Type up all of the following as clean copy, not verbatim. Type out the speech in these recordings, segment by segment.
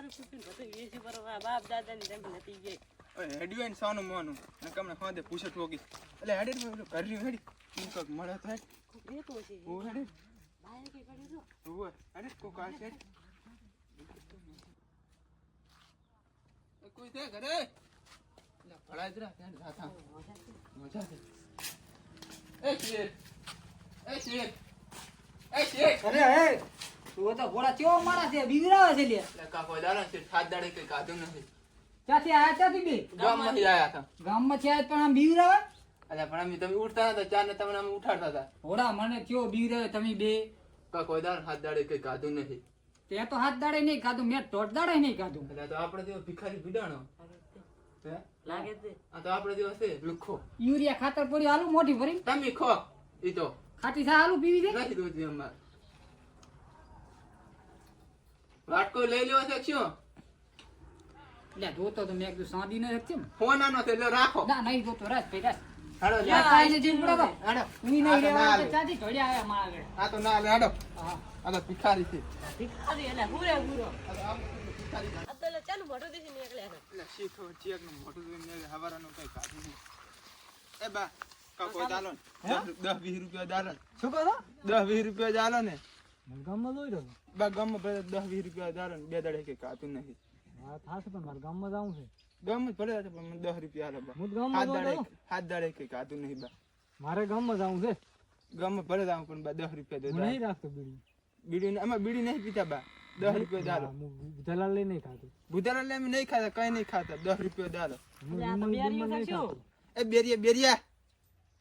બાપ દાદા ની જમીન હતી ગઈ. હેડ્યું સોનું મોનું ને કમને હોદે પૂછે ઠોકી એટલે હેડી કર્યું હેડી તું કક મળે તો હેડ એ તો છે ઓ હેડી બાય કે કરી દો ઓ હેડી કો કાલ છે કોઈ છે ઘરે ના ભળાઈ જરા ત્યાં જાતા મજા છે એ શેર અરે હે તું તો ઘોડા કેવો માણસ છે બીવરાવે છે લે એટલે કાકો દાડા છે સાત દાડે કઈ કાધું નથી ક્યાંથી આયા ત્યાંથી બે ગામમાંથી આયા હતા ગામમાં છે પણ આમ બીવરાવે અલ્યા પણ અમે તમે ઉઠતા હતા ચાર ને તમને અમે ઉઠાડતા હતા ઘોડા મને કેવો બીવરાવે તમે બે કાકો દાડા સાત દાડે કઈ કાધું નથી તે તો હાથ દાડે નહીં ખાધું મેં ટોટ દાડે નહીં ખાધું એટલે તો આપણે દેવો ભિખારી ભીડાણો હે લાગે છે આ તો આપણે દિવસ છે લુખો યુરિયા ખાતર પડ્યું આલુ મોટી ભરી તમે ખો ઈ તો ખાટી સા આલુ પીવી દે નથી દોતી અમાર વાટકો લઈ લેવો છે શું લે જોતો તો મેં એકદમ સાદી ન કેમ ફોન આનો છે એટલે રાખો ના નહીં જોતો રાસ ભાઈ રાસ હાડો યા કાઈને જીવ પડો હાડો ઉની આ નહીં તો ના રેવા લે. ચાથી ઢોળ્યા આયા મારા આગળ આ તો ના લે હાડો હા આ તો ભિખારી છે ભિખારી એટલે પૂરે પૂરો આ તો આમ ભિખારી છે. અત્યારે ચાલુ મોટો દેખી નીકળ્યા હતા. એટલે શીખો ચેક નું મોટું જોઈને હવારાનું કઈ કાઢી નહીં એ બા કાકો દાલો ને 10-20 રૂપિયા દાલો ને શું કહો 10-20 રૂપિયા દાલો ને ગામમાં જોઈ રહ્યો બા ગામમાં ભલે 10-20 રૂપિયા દાલો ને બે દાડે કઈ કાતું નથી હા થાશે પણ મારા ગામમાં જાવું છે ગામ જ ભલે છે પણ મને 10 રૂપિયા આલો બા હું ગામમાં હાથ દાડે કઈ કાતું નહીં બા મારે ગામમાં જાવું છે ગામમાં ભલે જાવ પણ બા 10 રૂપિયા દે નહીં રાખતો બીડી બીડી ને આમાં બીડી નહીં પીતા બા 10 રૂપિયા દાલો દલાલ લઈ નહીં ખાતું ભૂતારા લે અમે નહીં ખાતા કઈ નહીં ખાતા 10 રૂપિયા દાલો એટલે આ તો બેરીઓ કરશું. એ બેરિયા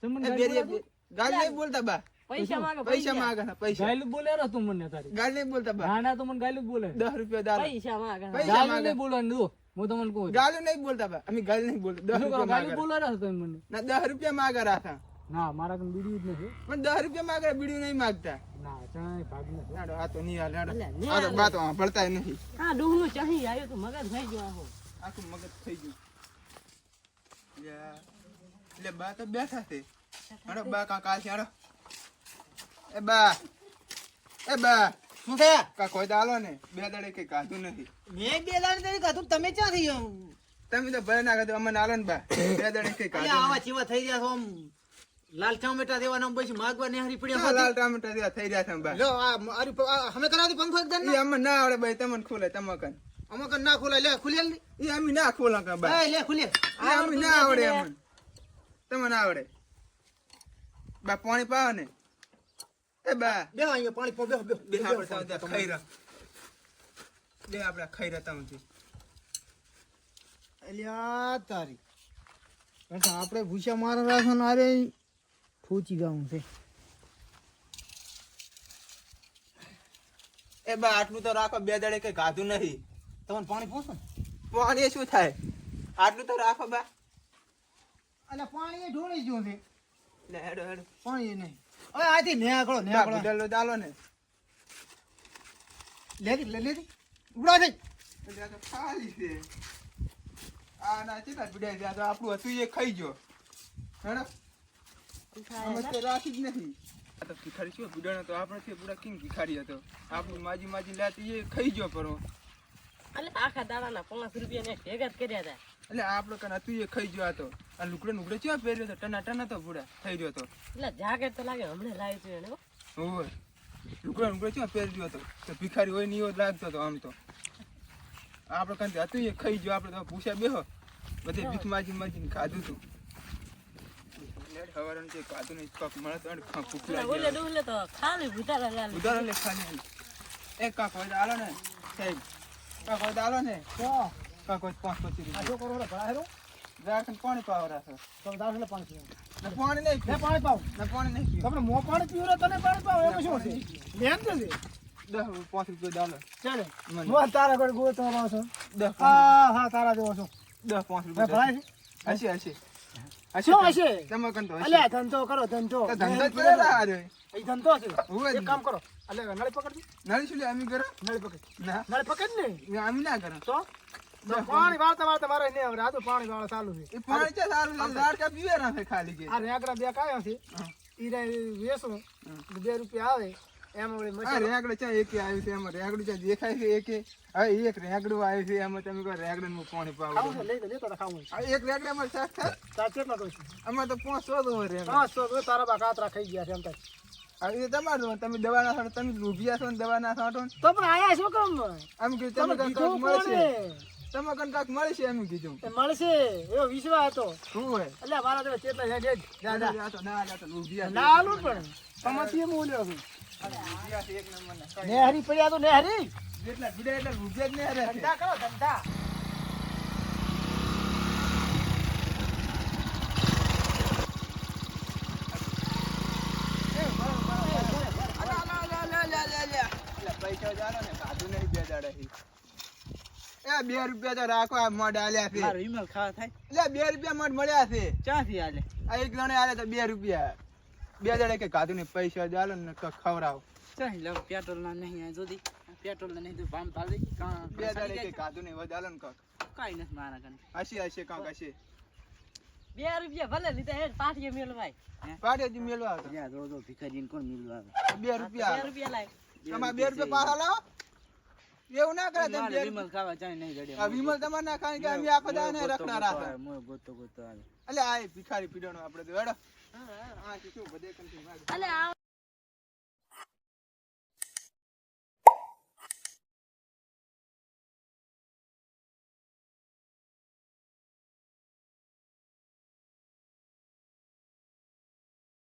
એ બેરિયા ગાલ નહીં બોલતા બા પૈસા માંગે પૈસા માંગે છે પૈસા ગાયલું બોલે રો તું મને તારી ગાલ નહીં બોલતા બા ગાના તો મને ગાયલું બોલે 10 રૂપિયા દાલો પૈસા માંગે પૈસા ગાયલું માંગે નહીં બોલવાનું દો હું તમને કહું ગાલું નહીં બોલતા બા અમે ગાલ નહીં બોલતા 10 રૂપિયા ગાયલું માંગે બોલે રો તમે મને ના 10 રૂપિયા માંગે રાખા ના મારા કન બીડી જ નથી પણ 10 રૂપિયા માંગે બીડી નહીં માંગતા ના ચાય ભાગ નથી હાડો આ તો નહીં હાલે હાડો એટલે નહીં આ તો હાલે. બા તો ભળતાય નહીં હા ડુંગનું ચાહી આવ્યો તો મગજ થઈ ગયો આખો. આખું મગજ થઈ ગયું એટલે બા તો બેઠા છે હાડો બા કાકા છે હાડો એ બા શું છે કા કોઈ દાલો ને બે દાડે કઈ કાધું નથી મેં બે લાડ તરી કાતું તમે ક્યાંથી તમે તો ભલે ના કાધું અમને આલો ને બા બે દાડે કઈ કાધું આવા ચીવા થઈ રહ્યા છો આમ લાલ ટમેટા દેવાના પછી માગવા નિહારી નથી. લાલ ટામેટા જેવા થઈ રહ્યા છે બા લો આ અમે કરાવી પંખો એકદમ ઈ અમને ના આવડે ભાઈ તમને ખોલે તમકન અમે કન ના ખોલે લે ખુલેલ ઈ અમે ના ખોલા કા બા લે ખુલે ઈ અમે ના આવડે અમને તમને ના આવડે બા પાણી પાવ ને એ બા બે અહીંયા પાણી પો બે બે આપણે સાદા ખૈરા બે આપણે ખૈરા તમથી અલ્યા તારી આપણે ભૂસા મારા રાખન આરે ફૂચી ગાઉં છે એ બા આટલું તો રાખો બે દાડે કઈ ગાધું નહીં તમને પાણી પૂછો ને પાણી શું થાય આટલું તો રાખો બા અલ્યા પાણી એ ઢોળી ગયું છે લે હેડો હેડો પાણી નહીં હવે આથી નેકળો બા ભૂડેલો દાલો ને લેતી ઉડા થઈ એટલે આ તો ખાલી છે આ ના ચેતા ભૂડે છે આ તો આપણું હતું એ ખાઈ ગયો હેડો અમે તો રાખી જ નથી આ તો ભિખારી શું ભૂડાનો તો આપણે છે પૂરા કિંગ ભિખારી હતો આપણું માજી લાતી એ ખાઈ ગયો પરો એટલે આખા દાડાના 5 રૂપિયા ને ભેગા જ કર્યા હતા. એટલે આપણે કન હતું એ ખાઈ ગયો હતો આ લુગડે ચેવા પહેર્યો હતો ટના તો ભૂડા થઈ ગયો હતો એટલે જાકેટ તો લાગે હમણાં લાવ્યું હતું એને હો. હોય લુગડે ચેવા પહેર્યો હતો તો ભિખારી હોય નહીં એવો જ લાગતો હતો આમ તો આપણે કન હતું એ ખાઈ ગયો આપણે તો પૂછ્યા બેહો બધે ભીખ માજી ખાધું હતું હવારનું જે ખાધું નહીં પગ મળે તો ભૂખ ઓલે લાગી ડુંગલે તો ખાલી ભૂતારા લાલ. ઉધારો લે ખાલી એક કાક હોય તો આલો ને સાહેબ કાક હોય તો આલો ને કાક હોય 5-25 રૂપિયા જો કરો રે ભરા હેરો જરાક પાણી પાવ રાખો તો દાસ લે પાણી પીવો ને પાણી નહીં લે પાણી પાવ ને પાણી નહીં પીવું. તમને મો પાણી પીવો રે તને પાણી પાવ એમાં શું છે લેન તો છે 10-5 રૂપિયા દાલો ચાલે મને. હું તારા કોઈ ગો તો આવો છો 10-5 હા તારા જેવો છો 10-5 રૂપિયા ભરાય છે હશે શું હશે તમે કંતો હશે અલ્યા ધંધો કરો ધંધો તો ધંધો જ કરે આ રે એ ધંધો છે હોય જ એક કામ કરો અલ્યા નળી પકડજો નળી શું લે અમે કરો નળી પકડ ના નળી પકડ ને અમે ના કરો તો પાણી વાળતા મારે નહીં આવડે આ તો પાણી વાળા ચાલુ છે એ પાણી છે સારું છે ઝાડ કા પીવે ના ખાલી કે આ રેગડા બે કાયા છે ઈ રે વેસો 2 રૂપિયા આવે એમ વળી આ મસાલો રેગડો ચા એકે આવ્યું છે એમાં રેગડું ચા દેખાય છે એકે હવે એક રેગડું આવ્યું છે એમાં તમે કહો રેગડાનું પાણી ખાવું પાવું છે લઈ લેતો ખાવું છે હવે એક રેગડામાં શાક થાય તાર કેટલા તો છે આમાં તો 500 હોય રેગડા 500 તો તારા બા કાતરા ખાઈ ગયા છે એમ થાય હવે એ તમારું તમે દવા ના છાંટો તમે રૂપિયા છો ને દવા ના છાંટો ને તો પણ આયા શું કામ એમ કે તમે તમે કાંઈક કીધું મળશે કોણે તમે કાંઈક મળશે એમ કીધું એ મળશે એવો વિશ્વાસ હતો શું હોય એટલે મારા તો કેટલા હેડ હેડ ના ના તો રૂપિયા ના આલું પણ તમાથી એમ બોલ્યો છું રૂપિયા છે એક નંબરના નેહરી પડ્યા તો નેહરી જેટલા ભીડા એટલા રૂપિયા જ નહીં રહે ધંધા કરો ધંધા પૈસા જાણો ને સાધુ નહીં બે દાડા થી એ 2 રૂપિયા તો રાખો આ મઢ આલ્યા છે મારું ઈમેલ ખાવા થાય એટલે 2 રૂપિયા મઢ મળ્યા છે ક્યાંથી આલે આ એક જણે આલે તો 2 રૂપિયા બે દાડે કે કાધુ ને પૈસા જાલો ને ખવડાવ ચાલ લો પેટ્રોલ ના નહીં આ જોદી પેટ્રોલ ના નહીં તો પામ તાળી બે દાડે કે કાધુ ને વધાલો ને કાઈ નથી મારા કને હશે કાંક હશે 2 રૂપિયા ભલે લીધા હે પાટીએ મેલવાય પાડેજી મેલવા આવતો જ્યાં જો ભિખારીને કોણ મેલવા આવે 2 રૂપિયા 2 રૂપિયા લાય તમારે 2 રૂપિયા પાછા લાવો એવું ના કરે તમે મારે વિમલ ખાવા ચાય નહીં જડે આ વિમલ તમારે ના ખાય કે અમે આખો દાને રખના રાખે મોય ગોતો આવે એટલે આ ભિખારી પીડોનો આપણે તો હેડો હા શું બધે કંઈ અલે આ